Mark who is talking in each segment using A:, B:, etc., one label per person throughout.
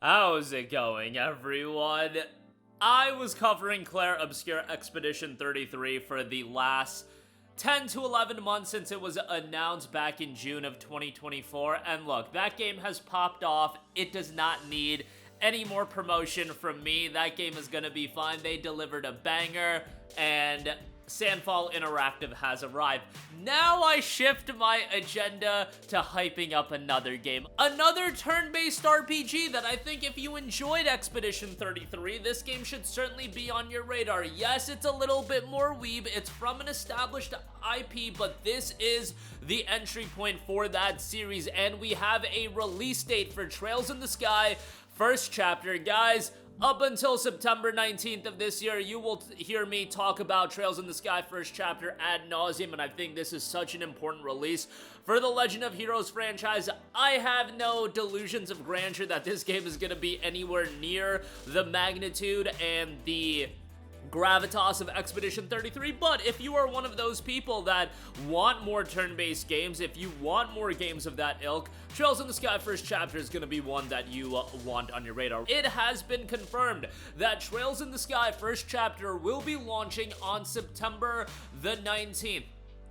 A: How's it going, everyone? I was covering Claire Obscure Expedition 33 for the last 10 to 11 months since it was announced back in June of 2024, and look, that game has popped off. It does not need any more promotion from me. That game is gonna be fine. They delivered a banger, and Sandfall Interactive has arrived. Now I shift my agenda to hyping up another game. Another turn-based RPG that I think if you enjoyed Expedition 33, this game should certainly be on your radar. Yes, it's a little bit more weeb. It's from an established IP, but this is the entry point for that series, and we have a release date for Trails in the Sky first chapter. Guys, up until September 19th of this year, you will hear me talk about Trails in the Sky first chapter ad nauseum, and I think this is such an important release for the Legend of Heroes franchise. I have no delusions of grandeur that this game is going to be anywhere near the magnitude and the gravitas of Expedition 33, but if you are one of those people that want more turn-based games, if you want more games of that ilk, Trails in the Sky first chapter is going to be one that you want on your radar. It has been confirmed that Trails in the Sky first chapter will be launching on September the 19th.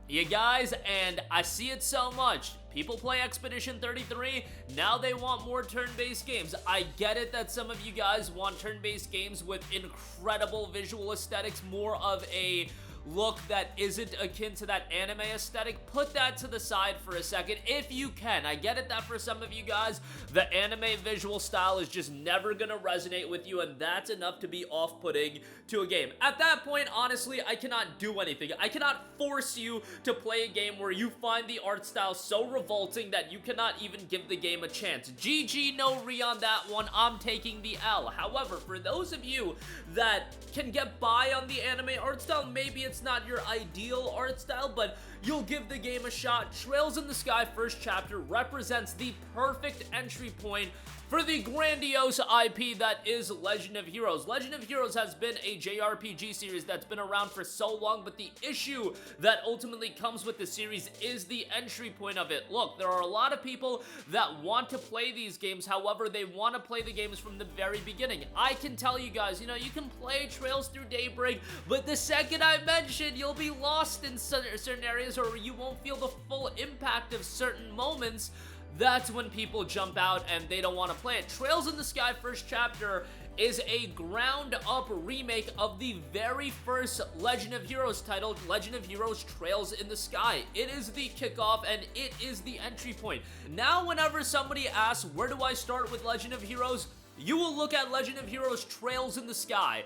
A: You guys, and I see it so much. People play Expedition 33, now they want more turn-based games. I get it that some of you guys want turn-based games with incredible visual aesthetics, more of a look that isn't akin to that anime aesthetic. Put that to the side for a second if you can. I get it that for some of you guys, the anime visual style is just never gonna resonate with you, and that's enough to be off-putting to a game. At that point, honestly, I cannot do anything. I cannot force you to play a game where you find the art style so revolting that you cannot even give the game a chance. GG, no re on that one. I'm taking the L. However, for those of you that can get by on the anime art style, maybe it's not your ideal art style, but you'll give the game a shot. Trails in the Sky first chapter represents the perfect entry point for the grandiose IP that is Legend of Heroes. Legend of Heroes has been a JRPG series that's been around for so long, but the issue that ultimately comes with the series is the entry point of it. Look, there are a lot of people that want to play these games, however, they want to play the games from the very beginning. I can tell you guys, you know, you can play Trails Through Daybreak, but the second I mention, you'll be lost in certain areas, or you won't feel the full impact of certain moments. That's when people jump out and they don't want to play it. Trails in the Sky first chapter is a ground-up remake of the very first Legend of Heroes title, Legend of Heroes Trails in the Sky. It is the kickoff and it is the entry point. Now, whenever somebody asks, where do I start with Legend of Heroes? You will look at Legend of Heroes Trails in the Sky.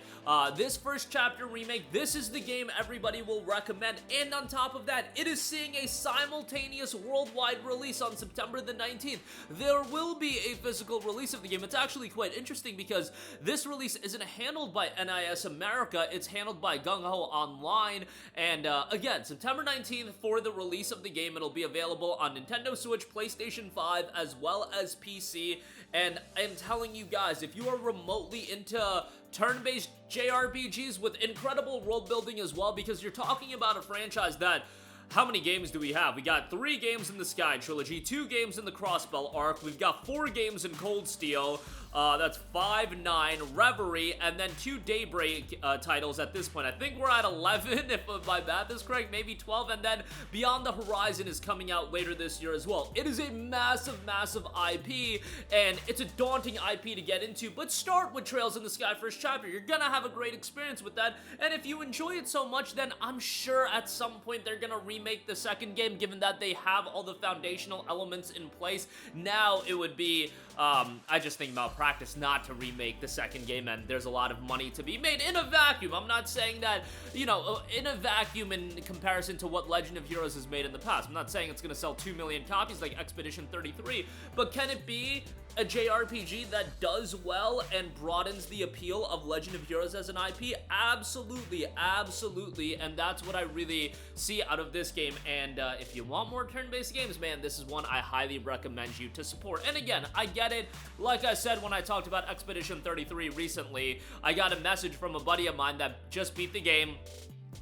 A: This first chapter remake, this is the game everybody will recommend, and on top of that, it is seeing a simultaneous worldwide release on September the 19th. There will be a physical release of the game. It's actually quite interesting because this release isn't handled by NIS America, it's handled by Gung Ho Online, and again, September 19th for the release of the game. It'll be available on Nintendo Switch, PlayStation 5, as well as PC, and I'm telling you guys, if you are remotely into turn-based JRPGs with incredible world building as well, because you're talking about a franchise that, how many games do we have? We got 3 games in the Sky Trilogy, 2 games in the Crossbell arc, we've got 4 games in Cold Steel, that's 5, 9, Reverie, and then 2 Daybreak titles at this point. I think we're at 11, if my math is correct, maybe 12, and then Beyond the Horizon is coming out later this year as well. It is a massive, massive IP, and it's a daunting IP to get into, but start with Trails in the Sky first chapter. You're gonna have a great experience with that, and if you enjoy it so much, then I'm sure at some point they're gonna remake the second game, given that they have all the foundational elements in place. Now it would be, I just think malpractice not to remake the second game, and there's a lot of money to be made in a vacuum. I'm not saying that, you know, in a vacuum in comparison to what Legend of Heroes has made in the past. I'm not saying it's gonna sell 2 million copies like Expedition 33, but can it be a JRPG that does well and broadens the appeal of Legend of Heroes as an IP? Absolutely, absolutely, and that's what I really see out of this game. And if you want more turn-based games, man, this is one I highly recommend you to support. And again, I get it. Like I said when I talked about Expedition 33 recently, I got a message from a buddy of mine that just beat the game.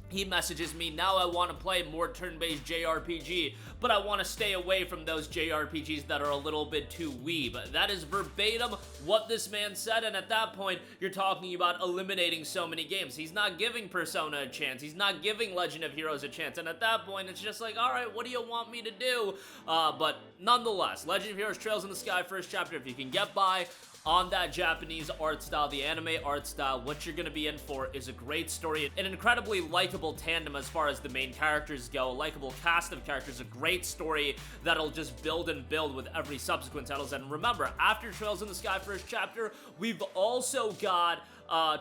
A: He messages me, now I want to play more turn-based JRPG, but I want to stay away from those JRPGs that are a little bit too weeb. That is verbatim what this man said, and at that point, you're talking about eliminating so many games. He's not giving Persona a chance. He's not giving Legend of Heroes a chance, and at that point, it's just like, alright, what do you want me to do? But nonetheless, Legend of Heroes Trails in the Sky first chapter, if you can get by on that Japanese art style, the anime art style, what you're gonna be in for is a great story, an incredibly likable tandem as far as the main characters go, a likable cast of characters, a great story that'll just build and build with every subsequent titles. And remember, after Trails in the Sky first chapter, we've also got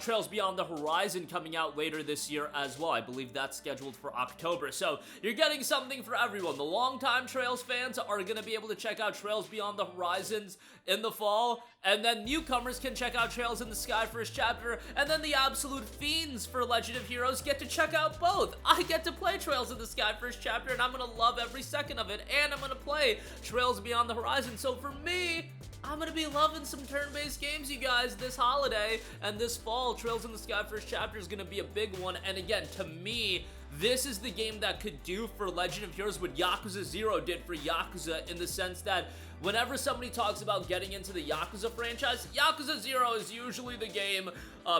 A: Trails Beyond the Horizon coming out later this year as well. I believe that's scheduled for October. So you're getting something for everyone. The longtime Trails fans are going to be able to check out Trails Beyond the Horizons in the fall, and then newcomers can check out Trails in the Sky first chapter, and then the absolute fiends for Legend of Heroes get to check out both. I get to play Trails in the Sky first chapter, and I'm going to love every second of it, and I'm going to play Trails Beyond the Horizon. So for me, I'm gonna be loving some turn-based games, you guys, this holiday, and this fall. Trails in the Sky first chapter is gonna be a big one, and again, to me, this is the game that could do for Legend of Heroes what Yakuza 0 did for Yakuza, in the sense that whenever somebody talks about getting into the Yakuza franchise, Yakuza 0 is usually the game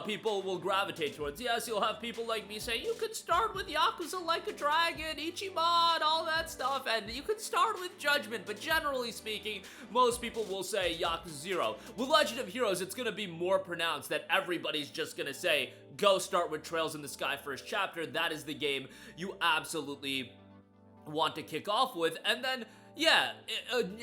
A: people will gravitate towards. Yes, you'll have people like me say, you could start with Yakuza Like a Dragon, Ichiban, all that stuff, and you could start with Judgment, but generally speaking, most people will say Yakuza 0. With Legend of Heroes, it's gonna be more pronounced that everybody's just gonna say, go start with Trails in the Sky first chapter. That is the game you absolutely want to kick off with, and then yeah,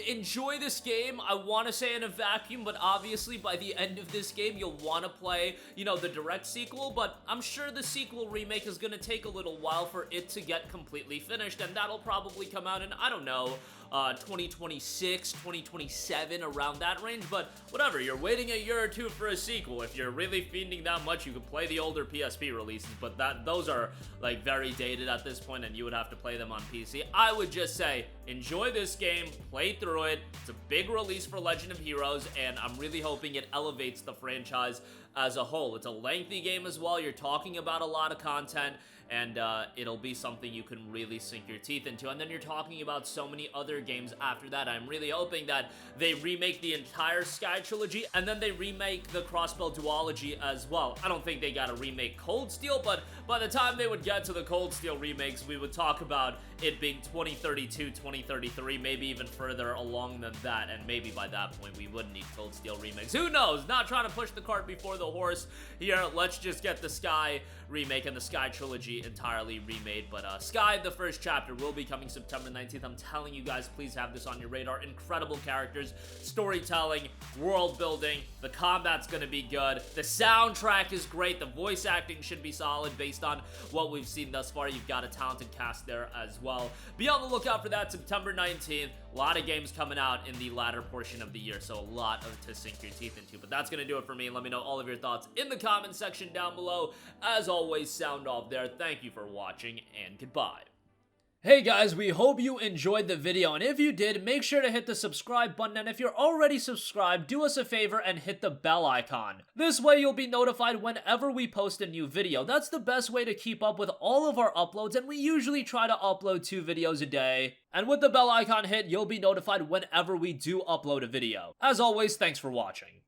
A: enjoy this game. I want to say in a vacuum, but obviously by the end of this game, you'll want to play, you know, the direct sequel, but I'm sure the sequel remake is going to take a little while for it to get completely finished, and that'll probably come out in, I don't know, 2026, 2027, around that range, but whatever, you're waiting a year or two for a sequel. If you're really fiending that much, you could play the older PSP releases, but those are, like, very dated at this point, and you would have to play them on PC. I would just say, enjoy this game, play through it. It's a big release for Legend of Heroes, and I'm really hoping it elevates the franchise as a whole. It's a lengthy game as well. You're talking about a lot of content, and it'll be something you can really sink your teeth into. And then you're talking about so many other games after that. I'm really hoping that they remake the entire Sky trilogy, and then they remake the Crossbell duology as well. I don't think they gotta remake Cold Steel, but by the time they would get to the Cold Steel remakes, we would talk about it being 2032, 2033, maybe even further along than that, and maybe by that point we wouldn't need Cold Steel remakes. Who knows? Not trying to push the cart before the horse here. Let's just get the Sky remake and the Sky trilogy entirely remade. But Sky, the first chapter, will be coming September 19th. I'm telling you guys, please have this on your radar. Incredible characters, storytelling, world building, the combat's gonna be good, the soundtrack is great, the voice acting should be solid based on what we've seen thus far. You've got a talented cast there as well. Be on the lookout for that September 19th. A lot of games coming out in the latter portion of the year, so a lot to sink your teeth into. But that's gonna do it for me. Let me know all of your thoughts in the comment section down below. As always, sound off there. Thank you for watching, and goodbye. Hey guys, we hope you enjoyed the video, and if you did, make sure to hit the subscribe button, and if you're already subscribed, do us a favor and hit the bell icon. This way you'll be notified whenever we post a new video. That's the best way to keep up with all of our uploads, and we usually try to upload 2 videos a day. And with the bell icon hit, you'll be notified whenever we do upload a video. As always, thanks for watching.